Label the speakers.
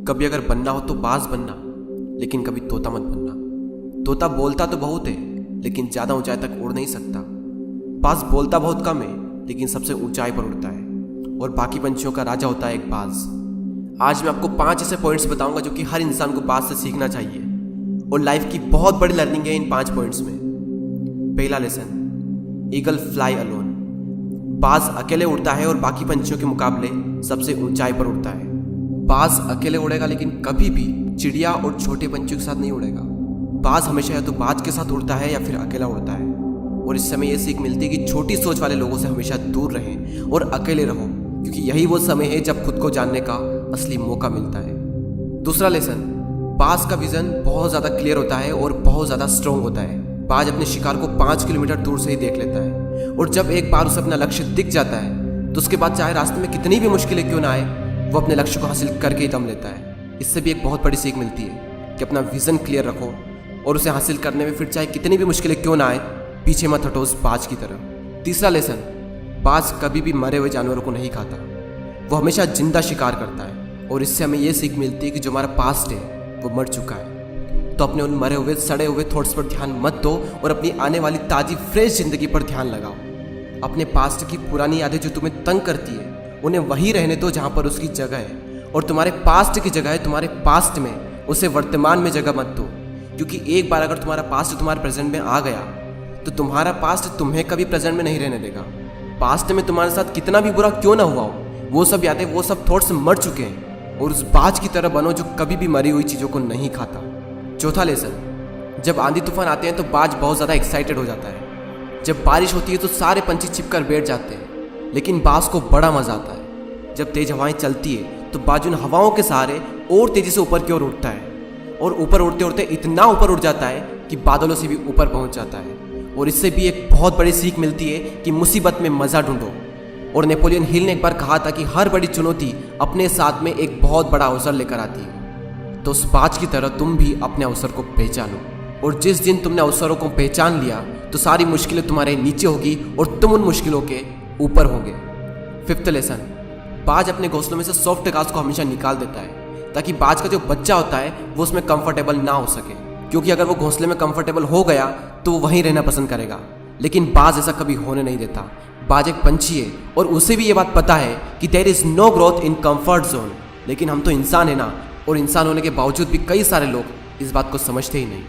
Speaker 1: कभी अगर बनना हो तो बाज बनना, लेकिन कभी तोता मत बनना। तोता बोलता तो बहुत है, लेकिन ज्यादा ऊंचाई तक उड़ नहीं सकता। बाज बोलता बहुत कम है, लेकिन सबसे ऊंचाई पर उड़ता है, और बाकी पंछियों का राजा होता है एक बाज। आज मैं आपको 5 ऐसे पॉइंट्स बताऊंगा जो कि हर इंसान को बाज से सीखना चाहिए, और लाइफ की बहुत बड़ी लर्निंग है इन 5 पॉइंट्स में। पहला लेसन, ईगल फ्लाई अलोन। बाज अकेले उड़ता है और बाकी पंछियों के मुकाबले सबसे ऊंचाई पर उड़ता है। बाज अकेले उड़ेगा, लेकिन कभी भी चिड़िया और छोटे पंछियों के साथ नहीं उड़ेगा। बाज हमेशा या तो बाज के साथ उड़ता है या फिर अकेला उड़ता है। और इस समय यह सीख मिलती है कि छोटी सोच वाले लोगों से हमेशा दूर रहें और अकेले रहो, क्योंकि यही वो समय है जब खुद को जानने का असली मौका मिलता है। दूसरा लेसन, बाज का विजन बहुत ज़्यादा क्लियर होता है और बहुत ज़्यादा स्ट्रॉन्ग होता है। बाज अपने शिकार को 5 किलोमीटर दूर से ही देख लेता है, और जब एक बार उसे अपना लक्ष्य दिख जाता है तो उसके बाद चाहे रास्ते में कितनी भी मुश्किलें क्यों ना आए, वो अपने लक्ष्य को हासिल करके ही दम लेता है। इससे भी एक बहुत बड़ी सीख मिलती है कि अपना विजन क्लियर रखो और उसे हासिल करने में फिर चाहे कितनी भी मुश्किलें क्यों ना आए, पीछे मत हटो उस बाज की तरह। तीसरा लेसन, बाज कभी भी मरे हुए जानवरों को नहीं खाता, वो हमेशा जिंदा शिकार करता है। और इससे हमें यह सीख मिलती है कि जो हमारा पास्ट है वो मर चुका है, तो अपने उन मरे हुए सड़े हुए थॉट्स पर ध्यान मत दो और अपनी आने वाली ताज़ी फ्रेश जिंदगी पर ध्यान लगाओ। अपने पास्ट की पुरानी यादें जो तुम्हें तंग करती है उन्हें वहीं रहने दो जहाँ पर उसकी जगह है, और तुम्हारे पास्ट की जगह है तुम्हारे पास्ट में, उसे वर्तमान में जगह मत दो। क्योंकि एक बार अगर तुम्हारा पास्ट तुम्हारे प्रेजेंट में आ गया तो तुम्हारा पास्ट तुम्हें कभी प्रेजेंट में नहीं रहने देगा। पास्ट में तुम्हारे साथ कितना भी बुरा क्यों ना हुआ हो, वो सब यादें, वो सब थॉट्स मर चुके हैं, और उस बाज की तरह बनो जो कभी भी मरी हुई चीज़ों को नहीं खाता। चौथा लेसन, जब आंधी तूफान आते हैं तो बाज बहुत ज़्यादा एक्साइटेड हो जाता है। जब बारिश होती है तो सारे पंछी छिपकर बैठ जाते हैं, लेकिन बाज को बड़ा मजा आता है। जब तेज हवाएं चलती है तो बाज उन हवाओं के सहारे और तेजी से ऊपर की ओर उठता है, और ऊपर उड़ते उड़ते इतना ऊपर उड़ जाता है कि बादलों से भी ऊपर पहुंच जाता है। और इससे भी एक बहुत बड़ी सीख मिलती है कि मुसीबत में मजा ढूंढो। और नेपोलियन हिल ने एक बार कहा था कि हर बड़ी चुनौती अपने साथ में एक बहुत बड़ा अवसर लेकर आती है। तो उस बाज की तरह तुम भी अपने अवसर को पहचानो, और जिस दिन तुमने अवसरों को पहचान लिया तो सारी मुश्किलें तुम्हारे नीचे होगी और तुम उन मुश्किलों के ऊपर होगे। फिफ्थ लेसन, बाज अपने घोंसलों में से सॉफ्ट घास को हमेशा निकाल देता है, ताकि बाज का जो बच्चा होता है वो उसमें कंफर्टेबल ना हो सके। क्योंकि अगर वो घोंसले में कंफर्टेबल हो गया तो वो वहीं रहना पसंद करेगा, लेकिन बाज ऐसा कभी होने नहीं देता। बाज एक पंछी है और उसे भी ये बात पता है कि there is no growth in comfort zone. लेकिन हम तो इंसान है ना, और इंसान होने के बावजूद भी कई सारे लोग इस बात को समझते ही नहीं।